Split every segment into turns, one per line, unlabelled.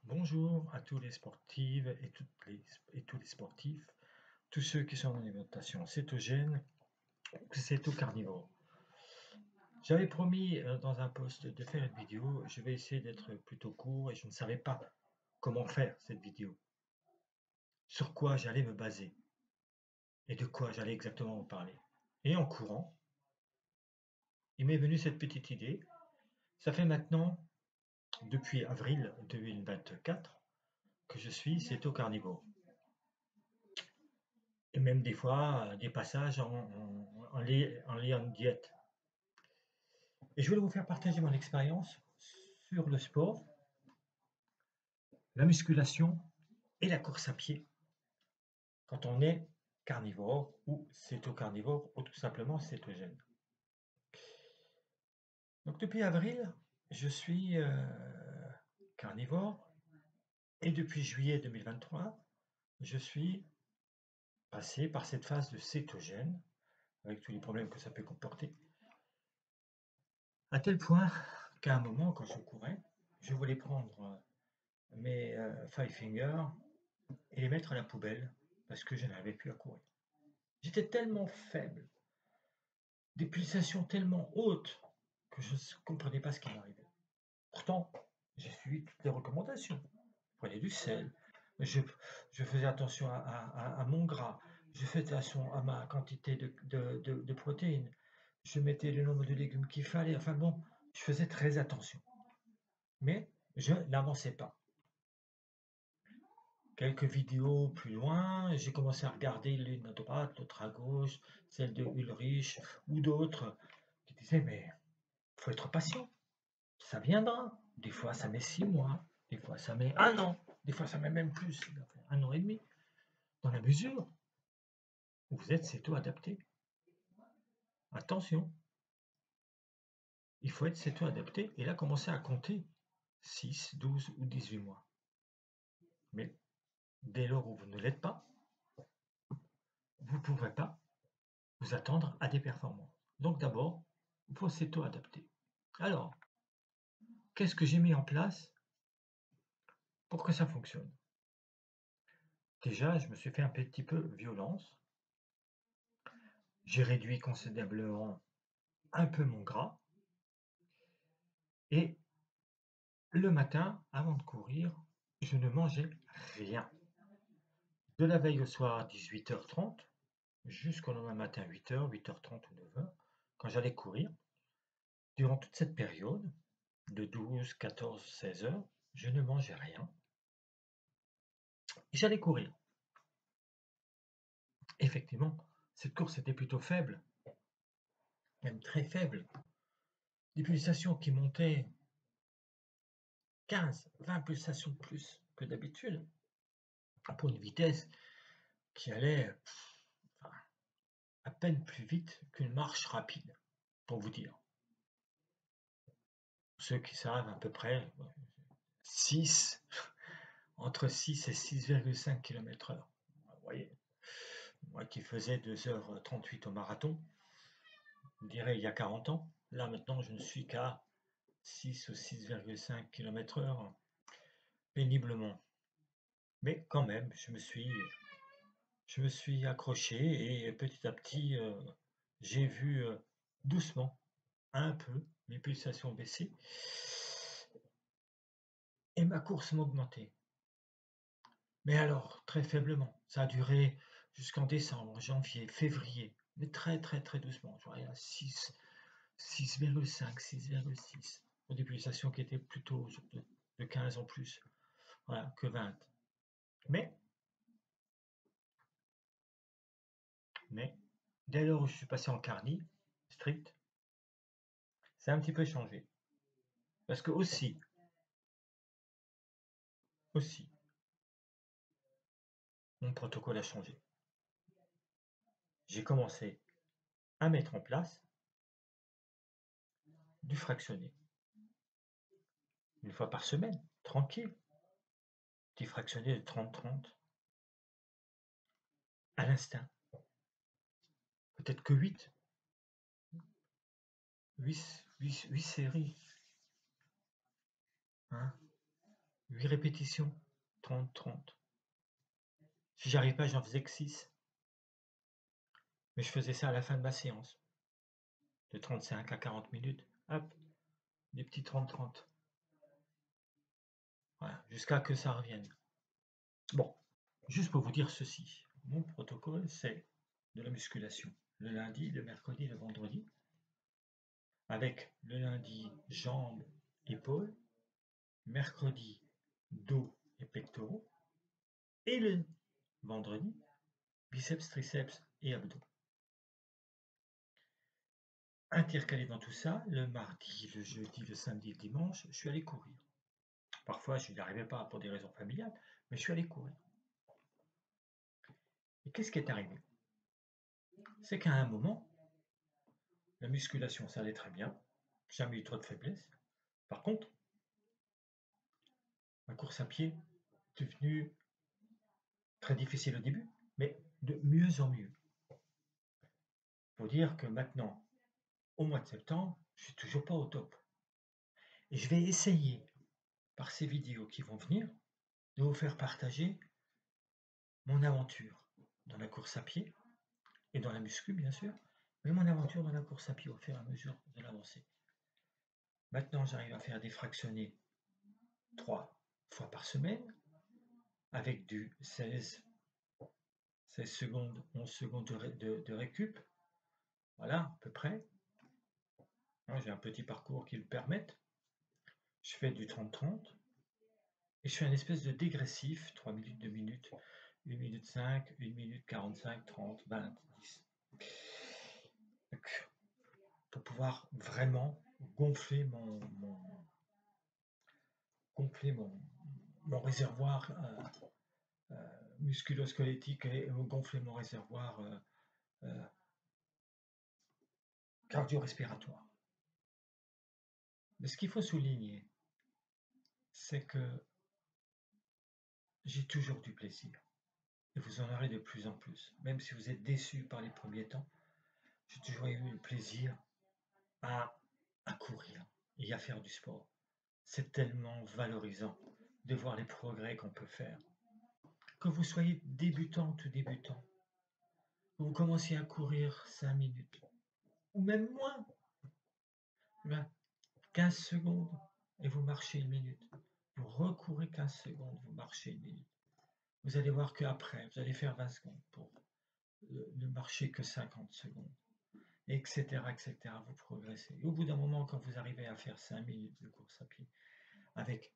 Bonjour à tous les sportives et tous les sportifs, tous ceux qui sont en alimentation cétogène ou céto-carnivore. J'avais promis dans un post de faire une vidéo, je vais essayer d'être plutôt court et je ne savais pas comment faire cette vidéo, sur quoi j'allais me baser et de quoi j'allais exactement vous parler. Et en courant, il m'est venu cette petite idée. Ça fait maintenant, depuis avril 2024, que je suis céto-carnivore. Et même des fois, des passages en Lean Diet. Et je voulais vous faire partager mon expérience sur le sport, la musculation et la course à pied quand on est carnivore ou céto-carnivore ou tout simplement cétogène. Donc depuis avril, je suis carnivore et depuis juillet 2023, je suis passé par cette phase de cétogène avec tous les problèmes que ça peut comporter. À tel point qu'à un moment, quand je courais, je voulais prendre mes Five Fingers et les mettre à la poubelle parce que je n'avais plus à courir. J'étais tellement faible, des pulsations tellement hautes que je ne comprenais pas ce qui m'arrivait. Pourtant, j'ai suivi toutes les recommandations. Je prenais du sel, je faisais attention à mon gras, je faisais attention à ma quantité de protéines, je mettais le nombre de légumes qu'il fallait. Enfin bon, je faisais très attention. Mais je n'avançais pas. Quelques vidéos plus loin, j'ai commencé à regarder l'une à droite, l'autre à gauche, celle de Ulrich ou d'autres qui disaient mais faut être patient, ça viendra. Des fois ça met 6 mois, des fois ça met un an, des fois ça met même plus, un an et demi. Dans la mesure où vous êtes céto-adapté. Attention, il faut être céto-adapté et là commencer à compter 6, 12 ou 18 mois. Mais dès lors où vous ne l'êtes pas, vous ne pourrez pas vous attendre à des performances. Donc d'abord, il faut s'auto-adapter. Alors, qu'est-ce que j'ai mis en place pour que ça fonctionne? Déjà, je me suis fait un petit peu violence. J'ai réduit considérablement un peu mon gras. Et le matin, avant de courir, je ne mangeais rien. De la veille au soir, 18h30, jusqu'au lendemain matin, 8h, 8h30 ou 9h, quand j'allais courir, durant toute cette période, de 12, 14, 16 heures, je ne mangeais rien. Et j'allais courir. Effectivement, cette course était plutôt faible, même très faible. Des pulsations qui montaient 15, 20 pulsations de plus que d'habitude, pour une vitesse qui allait à peine plus vite qu'une marche rapide, pour vous dire. Ceux qui savent à peu près 6, entre 6 et 6,5 km/h. Vous voyez, moi qui faisais 2h38 au marathon, je dirais il y a 40 ans, là maintenant je ne suis qu'à 6 ou 6,5 km/h, péniblement. Mais quand même, je me suis accroché et petit à petit, j'ai vu doucement, un peu, mes pulsations baisser et ma course m'augmenter. Mais alors, très faiblement. Ça a duré jusqu'en décembre, janvier, février, mais très très très doucement. Je voyais à 6, 6,5, 6,6. Pour des pulsations qui étaient plutôt de 15 en plus, voilà, que 20. Mais dès lors où je suis passé en carni, strict, ça a un petit peu changé. Parce que aussi, mon protocole a changé. J'ai commencé à mettre en place du fractionné. Une fois par semaine, tranquille. Petit fractionné de 30-30. À l'instinct. Peut-être que 8. 8 séries. Hein, 8 répétitions, 30-30. Si j'arrive pas, j'en faisais que 6. Mais je faisais ça à la fin de ma séance. De 35 à 40 minutes. Hop, des petits 30-30. Voilà, jusqu'à que ça revienne. Bon, juste pour vous dire ceci. Mon protocole, c'est de la musculation. Le lundi, le mercredi, le vendredi. Avec le lundi, jambes, épaules. Mercredi, dos et pectoraux. Et le vendredi, biceps, triceps et abdos. Intercalé dans tout ça, le mardi, le jeudi, le samedi, le dimanche, je suis allé courir. Parfois, je n'y arrivais pas pour des raisons familiales, mais je suis allé courir. Et qu'est-ce qui est arrivé? C'est qu'à un moment, la musculation, ça allait très bien. Jamais eu trop de faiblesse. Par contre, ma course à pied est devenue très difficile au début, mais de mieux en mieux. Faut dire que maintenant, au mois de septembre, je suis toujours pas au top. Et je vais essayer, par ces vidéos qui vont venir, de vous faire partager mon aventure dans la course à pied et dans la muscu, bien sûr, mais mon aventure dans la course à pied au fur et à mesure de l'avancée. Maintenant, j'arrive à faire des fractionnés 3 fois par semaine avec du 16 secondes, 11 secondes de récup. Voilà, à peu près. J'ai un petit parcours qui le permette. Je fais du 30-30 et je fais une espèce de dégressif, 3 minutes, 2 minutes, 1 minute 5, 1 minute 45, 30, 20, 10. Donc, pour pouvoir vraiment gonfler mon réservoir musculo-squelettique et gonfler mon réservoir cardio-respiratoire. Mais ce qu'il faut souligner, c'est que j'ai toujours du plaisir. Et vous en aurez de plus en plus. Même si vous êtes déçus par les premiers temps, j'ai toujours eu le plaisir à courir et à faire du sport. C'est tellement valorisant de voir les progrès qu'on peut faire. Que vous soyez débutante ou débutant, que vous commenciez à courir 5 minutes, ou même moins, 15 secondes, et vous marchez 1 minute. Vous recourez 15 secondes, vous marchez 1 minute. Vous allez voir qu'après, vous allez faire 20 secondes pour ne marcher que 50 secondes, etc., etc. Vous progressez. Et au bout d'un moment, quand vous arrivez à faire 5 minutes de course à pied, avec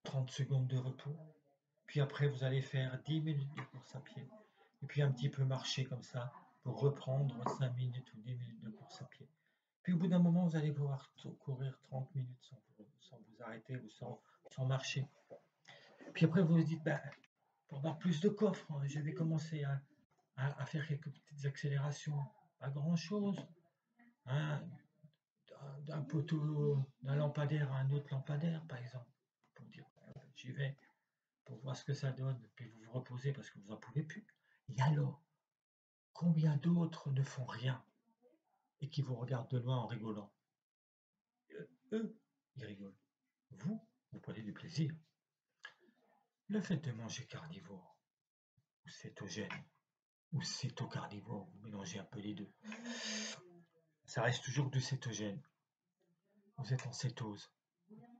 30 secondes de repos, puis après, vous allez faire 10 minutes de course à pied, et puis un petit peu marcher comme ça, pour reprendre 5 minutes ou 10 minutes de course à pied. Puis au bout d'un moment, vous allez pouvoir courir 30 minutes sans vous arrêter ou sans marcher. Puis après, vous vous dites, pour avoir plus de coffre, je vais commencer à faire quelques petites accélérations. Pas grand-chose. Hein, d'un poteau, d'un lampadaire à un autre lampadaire, par exemple. Pour dire, j'y vais, pour voir ce que ça donne. Puis vous vous reposez parce que vous n'en pouvez plus. Et alors, combien d'autres ne font rien et qui vous regardent de loin en rigolant? Eux, ils rigolent. Vous prenez du plaisir. Le fait de manger carnivore, ou cétogène, ou cétocarnivore, vous mélangez un peu les deux, ça reste toujours du cétogène. Vous êtes en cétose,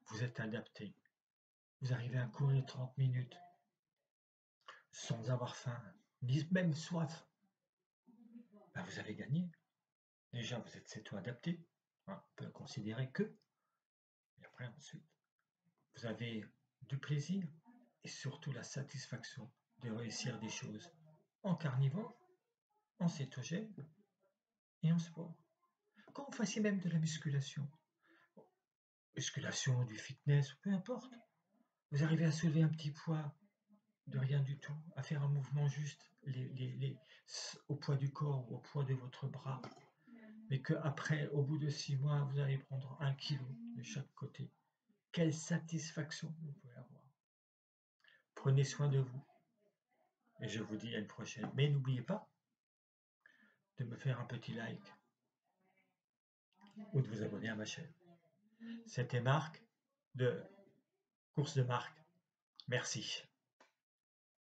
vous êtes adapté, vous arrivez à courir 30 minutes sans avoir faim, ni même soif. Vous avez gagné. Déjà, vous êtes céto-adapté, on peut considérer que. Et après, ensuite, vous avez du plaisir et surtout la satisfaction de réussir des choses en carnivore, en cétogène et en sport. Quand vous fassiez même de la musculation, du fitness, peu importe, vous arrivez à soulever un petit poids de rien du tout, à faire un mouvement juste au poids du corps ou au poids de votre bras, mais qu'après, au bout de 6 mois, vous allez prendre 1 kilo de chaque côté. Quelle satisfaction vous pouvez avoir. Prenez soin de vous. Et je vous dis à une prochaine. Mais n'oubliez pas de me faire un petit like ou de vous abonner à ma chaîne. C'était Marc de Course de marque. Merci.